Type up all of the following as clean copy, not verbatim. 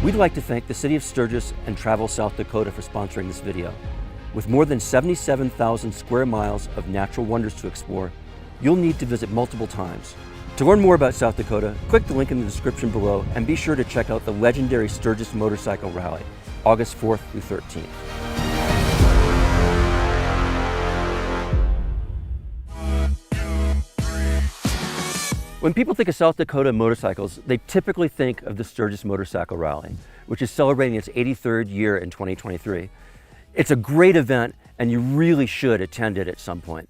We'd like to thank the City of Sturgis and Travel South Dakota for sponsoring this video. With more than 77,000 square miles of natural wonders to explore, you'll need to visit multiple times. To learn more about South Dakota, click the link in the description below and be sure to check out the legendary Sturgis Motorcycle Rally, August 4th through 13th. When people think of South Dakota motorcycles, they typically think of the Sturgis Motorcycle Rally, which is celebrating its 83rd year in 2023. It's a great event and you really should attend it at some point.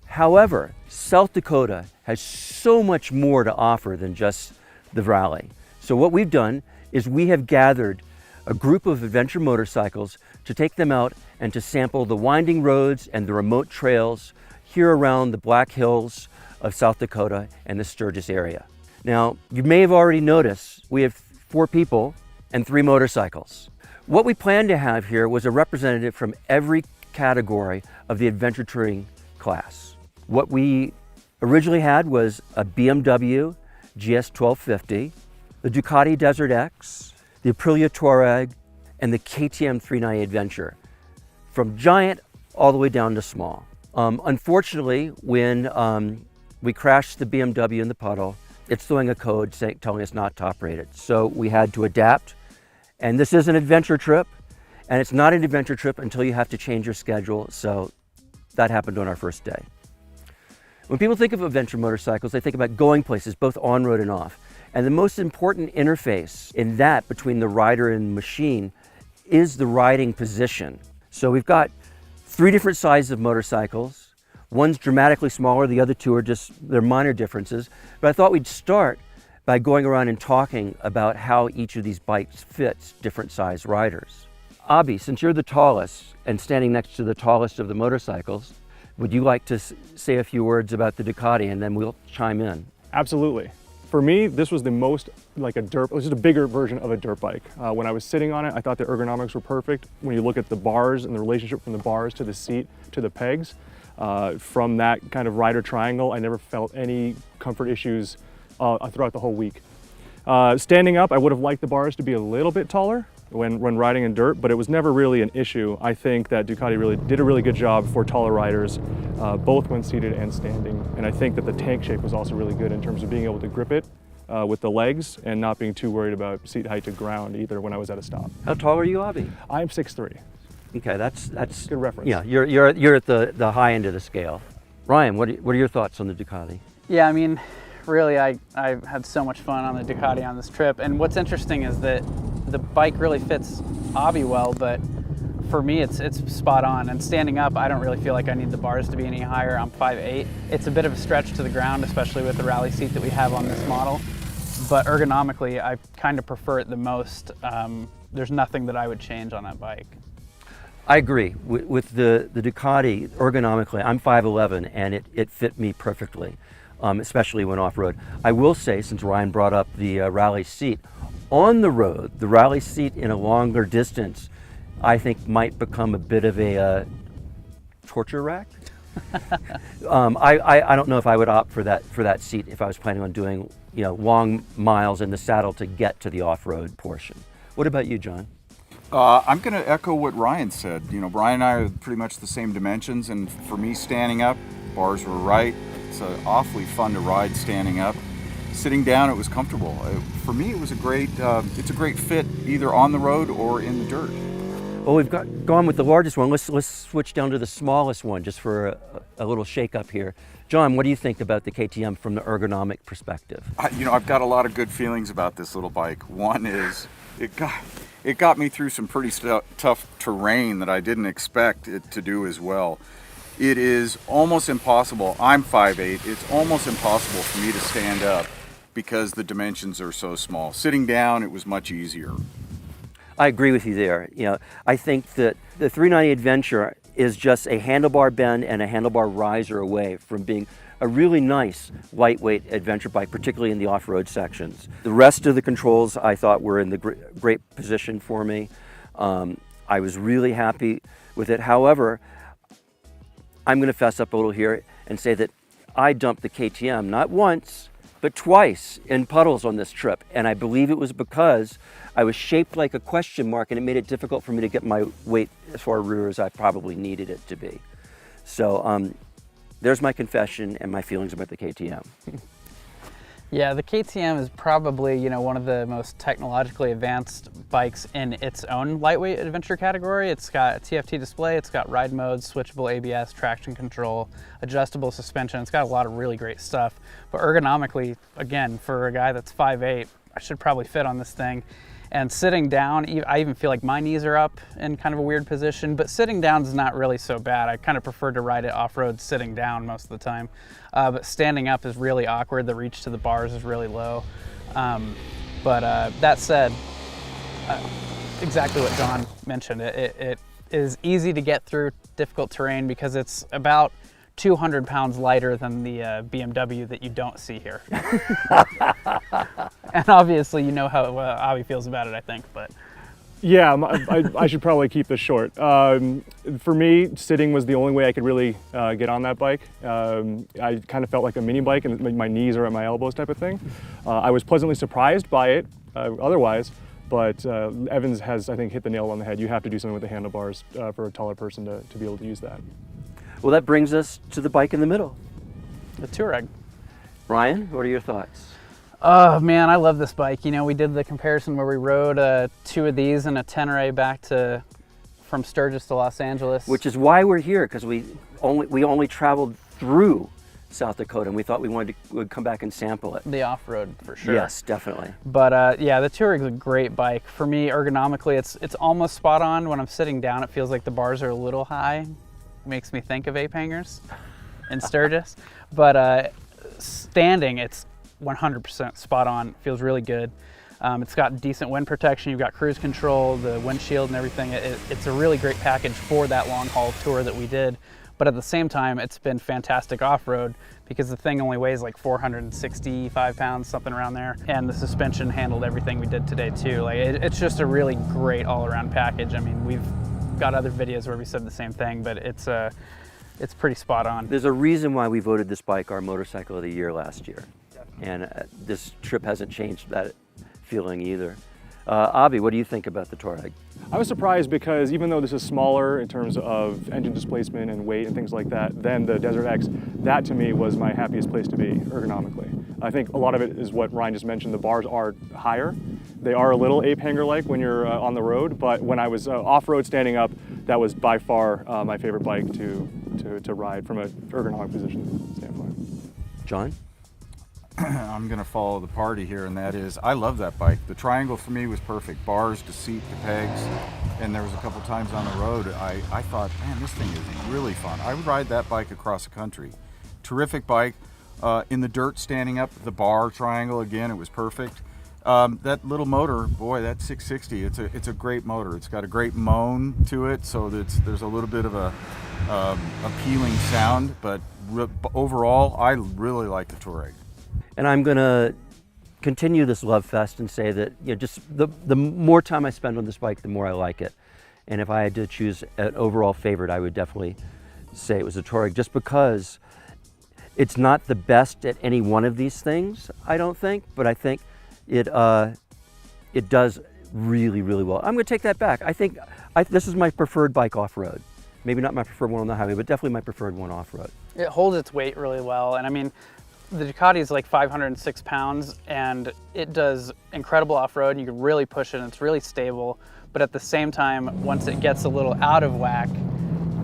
However, South Dakota has so much more to offer than just the rally. So what we've done is we have gathered a group of adventure motorcycles to take them out and to sample the winding roads and the remote trails here around the Black Hills of South Dakota and the Sturgis area. Now, you may have already noticed we have 4 people and 3 motorcycles. What we planned to have here was a representative from every category of the adventure touring class. What we originally had was a BMW GS 1250, the Ducati DesertX, the Aprilia Tuareg, and the KTM 390 Adventure, from giant all the way down to small. Unfortunately, when we crashed the BMW in the puddle, it's throwing a code telling us not to operate it. So we had to adapt. And this is an adventure trip, and it's not an adventure trip until you have to change your schedule. So that happened on our first day. When people think of adventure motorcycles, they think about going places, both on-road and off. And the most important interface in that between the rider and machine is the riding position. So we've got 3 different sizes of motorcycles. One's dramatically smaller, the other 2 are just, they're minor differences. But I thought we'd start by going around and talking about how each of these bikes fits different size riders. Abhi, since you're the tallest and standing next to the tallest of the motorcycles, would you like to say a few words about the Ducati and then we'll chime in? Absolutely. For me, this was the most like a dirt, it was just a bigger version of a dirt bike. When I was sitting on it, I thought the ergonomics were perfect. When you look at the bars and the relationship from the bars to the seat to the pegs, from that kind of rider triangle, I never felt any comfort issues throughout the whole week. Standing up, I would have liked the bars to be a little bit taller when riding in dirt, but it was never really an issue. I think that Ducati really did a really good job for taller riders, both when seated and standing. And I think that the tank shape was also really good in terms of being able to grip it with the legs and not being too worried about seat height to ground either when I was at a stop. How tall are you, Abhi? I'm 6'3". Okay, that's good reference. Yeah, you're at the high end of the scale. Ryan, what are your thoughts on the Ducati? Yeah, I mean, really, I had so much fun on the Ducati on this trip. And what's interesting is that the bike really fits Abhi well, but for me, it's spot on. And standing up, I don't really feel like I need the bars to be any higher. I'm 5'8". It's a bit of a stretch to the ground, especially with the rally seat that we have on this model. But ergonomically, I kind of prefer it the most. There's nothing that I would change on that bike. I agree. With the Ducati, ergonomically, I'm 5'11", and it fit me perfectly, especially when off-road. I will say, since Ryan brought up the rally seat, on the road, the rally seat in a longer distance, I think might become a bit of a torture rack. I don't know if I would opt for that seat if I was planning on doing long miles in the saddle to get to the off-road portion. What about you, John? I'm going to echo what Ryan said. Brian and I are pretty much the same dimensions, and for me, standing up, bars were right. It's awfully fun to ride standing up. Sitting down, it was comfortable. For me, it was it's a great fit either on the road or in the dirt. Well, we've gone with the largest one. Let's switch down to the smallest one just for a little shake up here. John, what do you think about the KTM from the ergonomic perspective? I've got a lot of good feelings about this little bike. One is it got me through some pretty tough terrain that I didn't expect it to do as well. It is almost impossible. I'm 5'8". It's almost impossible for me to stand up because the dimensions are so small. Sitting down, it was much easier. I agree with you there. I think that the 390 Adventure is just a handlebar bend and a handlebar riser away from being a really nice lightweight adventure bike, particularly in the off-road sections. The rest of the controls I thought were in the great position for me. I was really happy with it. However, I'm going to fess up a little here and say that I dumped the KTM not once, but twice in puddles on this trip. And I believe it was because I was shaped like a question mark and it made it difficult for me to get my weight as far rear as I probably needed it to be. So there's my confession and my feelings about the KTM. Yeah, the KTM is probably, you know, one of the most technologically advanced bikes in its own lightweight adventure category. It's got a TFT display, it's got ride modes, switchable ABS, traction control, adjustable suspension. It's got a lot of really great stuff. But ergonomically, again, for a guy that's 5'8", I should probably fit on this thing. And sitting down, I even feel like my knees are up in kind of a weird position, but sitting down is not really so bad. I kind of prefer to ride it off-road sitting down most of the time. But standing up is really awkward. The reach to the bars is really low. That said, exactly what John mentioned. It is easy to get through difficult terrain because it's about 200 pounds lighter than the BMW that you don't see here. And obviously you know how Avi feels about it, I think, but. Yeah, I should probably keep this short. For me, sitting was the only way I could really get on that bike. I kind of felt like a mini bike and my knees are at my elbows type of thing. I was pleasantly surprised by it otherwise, but Evans has, I think, hit the nail on the head. You have to do something with the handlebars for a taller person to be able to use that. Well, that brings us to the bike in the middle. The Tuareg. Ryan, what are your thoughts? Oh man, I love this bike. You know, we did the comparison where we rode 2 of these and a Tenere back from Sturgis to Los Angeles. Which is why we're here, because we only traveled through South Dakota and we thought we'd come back and sample it. The off-road for sure. Yes, definitely. But yeah, the Tuareg is a great bike. For me, ergonomically, it's almost spot on. When I'm sitting down, it feels like the bars are a little high. Makes me think of ape hangers in Sturgis. But standing, it's 100% spot on. Feels really good. It's got decent wind protection. You've got cruise control, the windshield and everything. It's a really great package for that long haul tour that we did. But at the same time, it's been fantastic off-road because the thing only weighs like 465 pounds, something around there. And the suspension handled everything we did today too. Like it's just a really great all-around package. I mean, we've got other videos where we said the same thing, but it's pretty spot on. There's a reason why we voted this bike our motorcycle of the year last year. And this trip hasn't changed that feeling either. Avi, what do you think about the Tuareg? I was surprised because even though this is smaller in terms of engine displacement and weight and things like that than the DesertX, that to me was my happiest place to be ergonomically. I think a lot of it is what Ryan just mentioned. The bars are higher. They are a little ape hanger-like when you're on the road, but when I was off-road standing up, that was by far my favorite bike to ride from an ergonomic position standpoint. John? I'm going to follow the party here, and that is, I love that bike. The triangle for me was perfect. Bars to seat to pegs, and there was a couple times on the road I thought, man, this thing is really fun. I would ride that bike across the country. Terrific bike. In the dirt standing up, the bar triangle, again, it was perfect. That little motor, boy, that 660, it's a great motor. It's got a great moan to it, so there's a little bit of a appealing sound, but overall, I really like the Tuareg. And I'm going to continue this love fest and say that, you know, just the more time I spend on this bike, the more I like it. And if I had to choose an overall favorite, I would definitely say it was a Tuareg, just because it's not the best at any one of these things, I don't think, but I think it does really, really well. I'm going to take that back. I think this is my preferred bike off-road. Maybe not my preferred one on the highway, but definitely my preferred one off-road. It holds its weight really well, and I mean, the Ducati is like 506 pounds and it does incredible off-road. You can really push it and it's really stable, but at the same time, once it gets a little out of whack,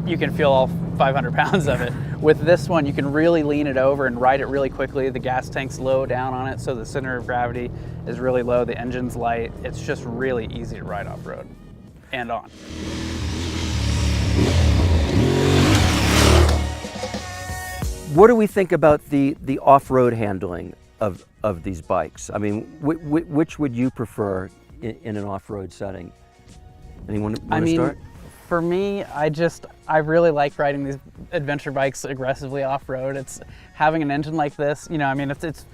you can feel all 500 pounds of it. With this one, you can really lean it over and ride it really quickly. The gas tank's low down on it, so the center of gravity is really low. The engine's light. It's just really easy to ride off-road and on. What do we think about the off-road handling of these bikes? I mean, which would you prefer in an off-road setting? Anyone want to start? For me, I really like riding these adventure bikes aggressively off-road. It's having an engine like this, you know, I mean, it's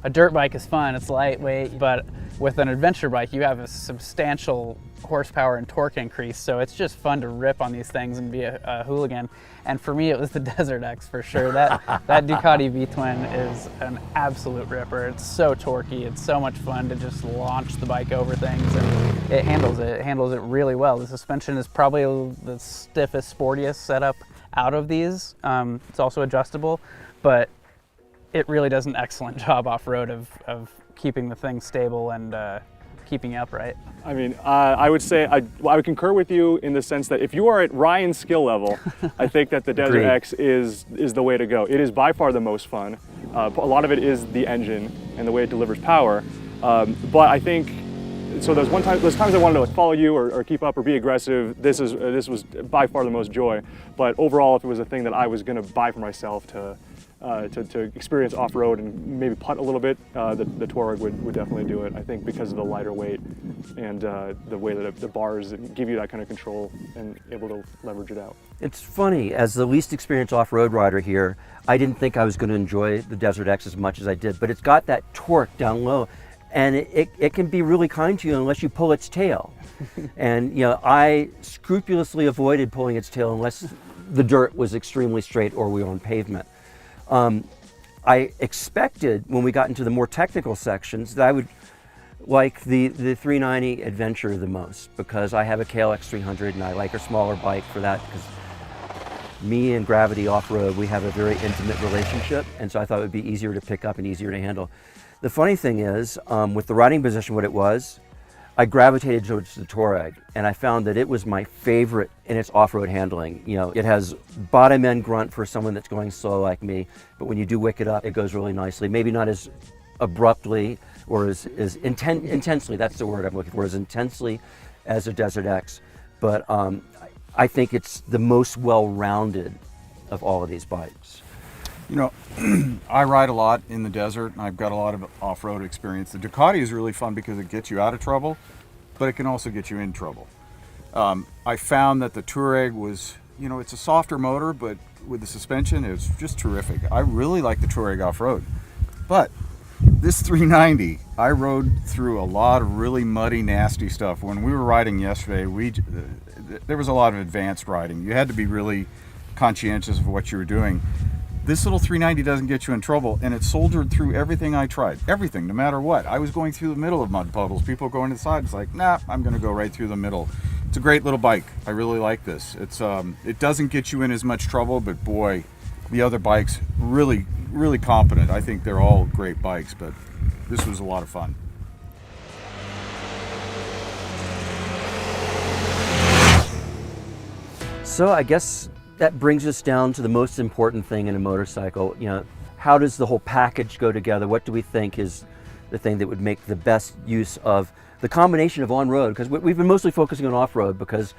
a dirt bike is fun, it's lightweight, but with an adventure bike, you have a substantial horsepower and torque increase, so it's just fun to rip on these things and be a hooligan. And for me, it was the DesertX for sure. That Ducati V-twin is an absolute ripper. It's so torquey. It's so much fun to just launch the bike over things, and it handles it. It handles it really well. The suspension is probably the stiffest, sportiest setup out of these. It's also adjustable, but it really does an excellent job off-road of keeping the thing stable and keeping upright. I mean, I would say I would concur with you in the sense that if you are at Ryan's skill level, I think that the DesertX is the way to go. It is by far the most fun. A lot of it is the engine and the way it delivers power. But I think, so those times I wanted to like follow you or keep up or be aggressive, this was by far the most joy. But overall, if it was a thing that I was going to buy for myself to experience off-road and maybe putt a little bit, the Tuareg would definitely do it. I think because of the lighter weight and the way that the bars give you that kind of control and able to leverage it out. It's funny, as the least experienced off-road rider here, I didn't think I was going to enjoy the DesertX as much as I did, but it's got that torque down low, and it can be really kind to you unless you pull its tail. And you know, I scrupulously avoided pulling its tail unless the dirt was extremely straight or we were on pavement. I expected when we got into the more technical sections that I would like the 390 Adventure the most, because I have a KLX 300 and I like a smaller bike for that, because me and Gravity off-road, we have a very intimate relationship, and so I thought it would be easier to pick up and easier to handle. The funny thing is, with the riding position what it was, I gravitated towards the Tuareg, and I found that it was my favorite in its off-road handling. You know, it has bottom end grunt for someone that's going slow like me, but when you do wick it up, it goes really nicely. Maybe not as abruptly or as intensely, that's the word I'm looking for, as intensely as a DesertX, but I think it's the most well-rounded of all of these bikes. You know, I ride a lot in the desert, and I've got a lot of off-road experience. The Ducati is really fun because it gets you out of trouble, but it can also get you in trouble. I found that the Tuareg was, you know, it's a softer motor, but with the suspension, it's just terrific. I really like the Tuareg off-road. But this 390, I rode through a lot of really muddy, nasty stuff. When we were riding yesterday, there was a lot of advanced riding. You had to be really conscientious of what you were doing. This little 390 doesn't get you in trouble, and it soldiered through everything I tried. Everything, no matter what. I was going through the middle of mud puddles. People going to the side. It's like, nah, I'm going to go right through the middle. It's a great little bike. I really like this. It doesn't get you in as much trouble, but boy, the other bikes, really, really competent. I think they're all great bikes, but this was a lot of fun. So I guess that brings us down to the most important thing in a motorcycle. You know, how does the whole package go together? What do we think is the thing that would make the best use of the combination of on-road? Because we've been mostly focusing on off-road because,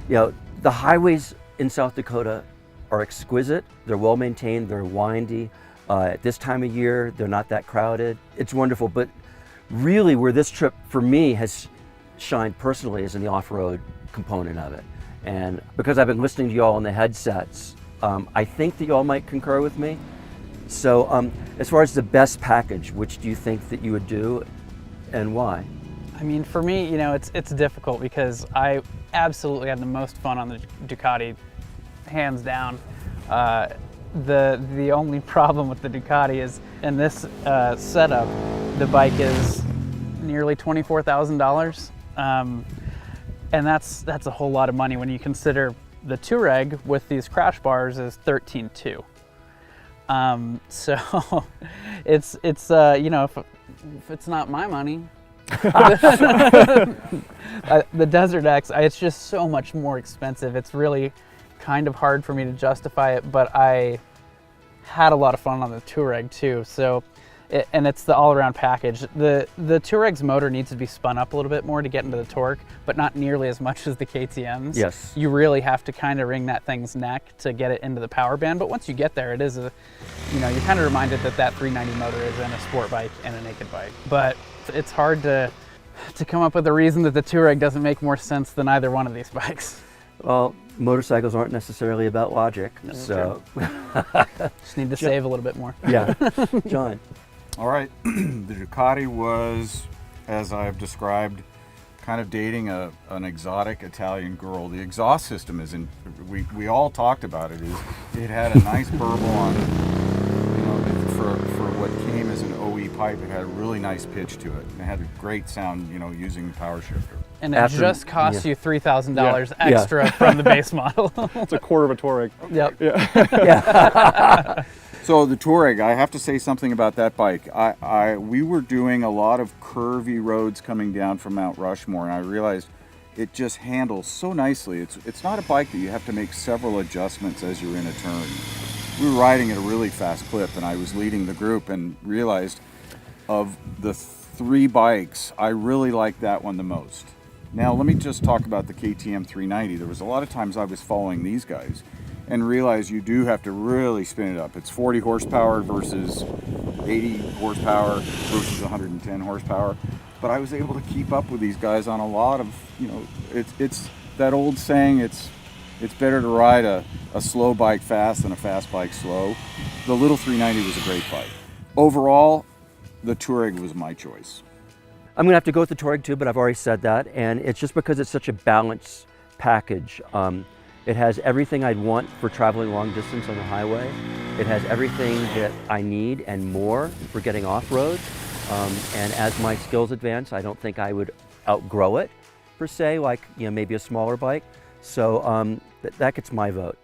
you know, the highways in South Dakota are exquisite. They're well maintained, they're windy. At this time of year, they're not that crowded. It's wonderful, but really where this trip for me has shined personally is in the off-road component of it. And because I've been listening to y'all on the headsets, I think that y'all might concur with me. So as far as the best package, which do you think that you would do and why? I mean, for me, you know, it's difficult because I absolutely had the most fun on the Ducati, hands down. The only problem with the Ducati is in this setup, the bike is nearly $24,000. And that's a whole lot of money when you consider the Tuareg with these crash bars is $13,200. So it's you know, if it's not my money, the DesertX, it's just so much more expensive. It's really kind of hard for me to justify it, but I had a lot of fun on the Tuareg too. So. And it's the all-around package. The Tuareg's motor needs to be spun up a little bit more to get into the torque, but not nearly as much as the KTM's. Yes. You really have to kind of wring that thing's neck to get it into the power band, but once you get there, it is you know, you're kind of reminded that 390 motor is in a sport bike and a naked bike. But it's hard to come up with a reason that the Tuareg doesn't make more sense than either one of these bikes. Well, motorcycles aren't necessarily about logic, so. Just need to save a little bit more. Yeah. John? All right, the Ducati was, as I've described, kind of dating an exotic Italian girl. The exhaust system is in, we all talked about it, is it had a nice burble on, you know, for what came as an OE pipe. It had a really nice pitch to it. It had a great sound, you know, using the power shifter. And it just cost you $3,000 Yeah. extra from the base model. It's a quarter of a Tuareg. Yep. Yeah. So the Tuareg, I have to say something about that bike. We were doing a lot of curvy roads coming down from Mount Rushmore, and I realized it just handles so nicely. It's not a bike that you have to make several adjustments as you're in a turn. We were riding at a really fast clip, and I was leading the group and realized of the 3 bikes, I really like that one the most. Now let me just talk about the KTM 390. There was a lot of times I was following these guys and realize you do have to really spin it up. It's 40 horsepower versus 80 horsepower versus 110 horsepower. But I was able to keep up with these guys on a lot of, you know, it's that old saying, it's better to ride a slow bike fast than a fast bike slow. The little 390 was a great bike. Overall, the Tuareg was my choice. I'm gonna have to go with the Tuareg too, but I've already said that, and it's just because it's such a balanced package. It has everything I'd want for traveling long distance on the highway. It has everything that I need and more for getting off-road. And as my skills advance, I don't think I would outgrow it per se, like, you know, maybe a smaller bike. So that gets my vote.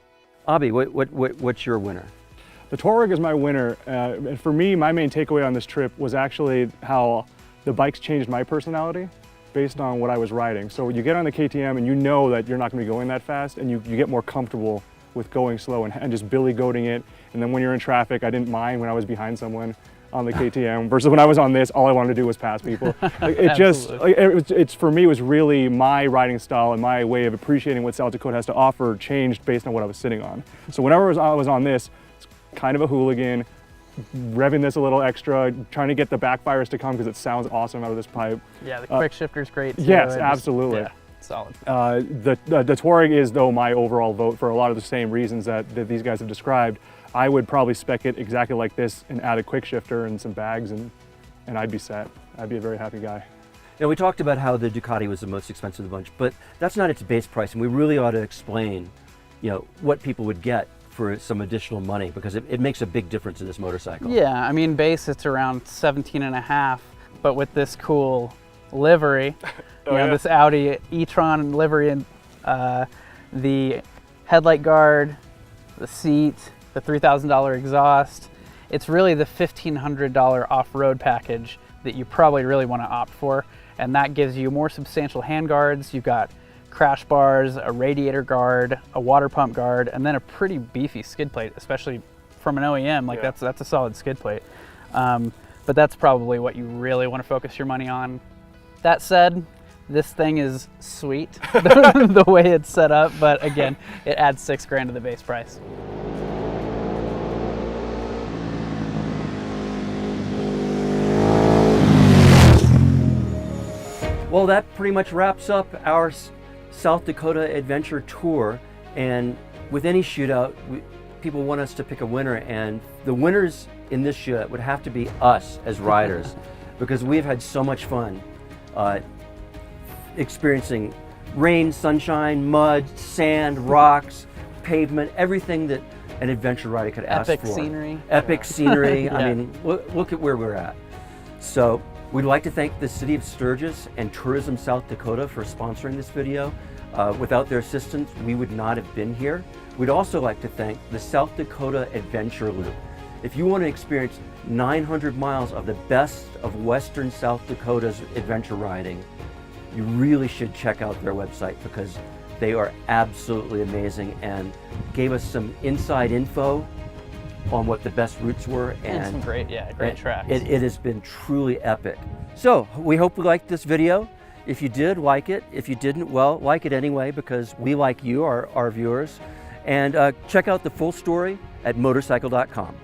Abhi, what's your winner? The Tuareg is my winner. And for me, my main takeaway on this trip was actually how the bikes changed my personality based on what I was riding. So you get on the KTM and you know that you're not going to be going that fast, and you get more comfortable with going slow and just billy goating it. And then when you're in traffic, I didn't mind when I was behind someone on the KTM versus when I was on this, all I wanted to do was pass people. It's for me, it was really my riding style and my way of appreciating what South Dakota has to offer changed based on what I was sitting on. So whenever I was on this, it's kind of a hooligan, revving this a little extra, trying to get the backfires to come because it sounds awesome out of this pipe. Yeah, the quick shifter's great too. Yes, absolutely. Yeah, solid. The Tuareg is, though, my overall vote for a lot of the same reasons that these guys have described. I would probably spec it exactly like this and add a quick shifter and some bags, and I'd be set. I'd be a very happy guy. Now, we talked about how the Ducati was the most expensive of the bunch, but that's not its base price, and we really ought to explain, you know, what people would get for some additional money, because it makes a big difference in this motorcycle. Yeah, I mean, base it's around 17.5, but with this cool livery, this Audi e-tron livery, and the headlight guard, the seat, the $3,000 exhaust, it's really the $1,500 off-road package that you probably really want to opt for, and that gives you more substantial handguards. You've got crash bars, a radiator guard, a water pump guard, and then a pretty beefy skid plate, especially from an OEM. Like, that's a solid skid plate. But that's probably what you really want to focus your money on. That said, this thing is sweet, the way it's set up, but again, it adds $6,000 to the base price. Well, that pretty much wraps up our South Dakota adventure tour, and with any shootout, people want us to pick a winner, and the winners in this shootout would have to be us as riders because we've had so much fun experiencing rain, sunshine, mud, sand, rocks, pavement, everything that an adventure rider could ask for. Epic scenery. Epic scenery. I mean, look at where we're at. So we'd like to thank the City of Sturgis and Tourism South Dakota for sponsoring this video. Without their assistance, we would not have been here. We'd also like to thank the South Dakota Adventure Loop. If you want to experience 900 miles of the best of Western South Dakota's adventure riding, you really should check out their website because they are absolutely amazing and gave us some inside info on what the best routes were. And some great tracks. It has been truly epic. So we hope you liked this video. If you did, like it. If you didn't, well, like it anyway because we like you, our viewers. And check out the full story at motorcycle.com.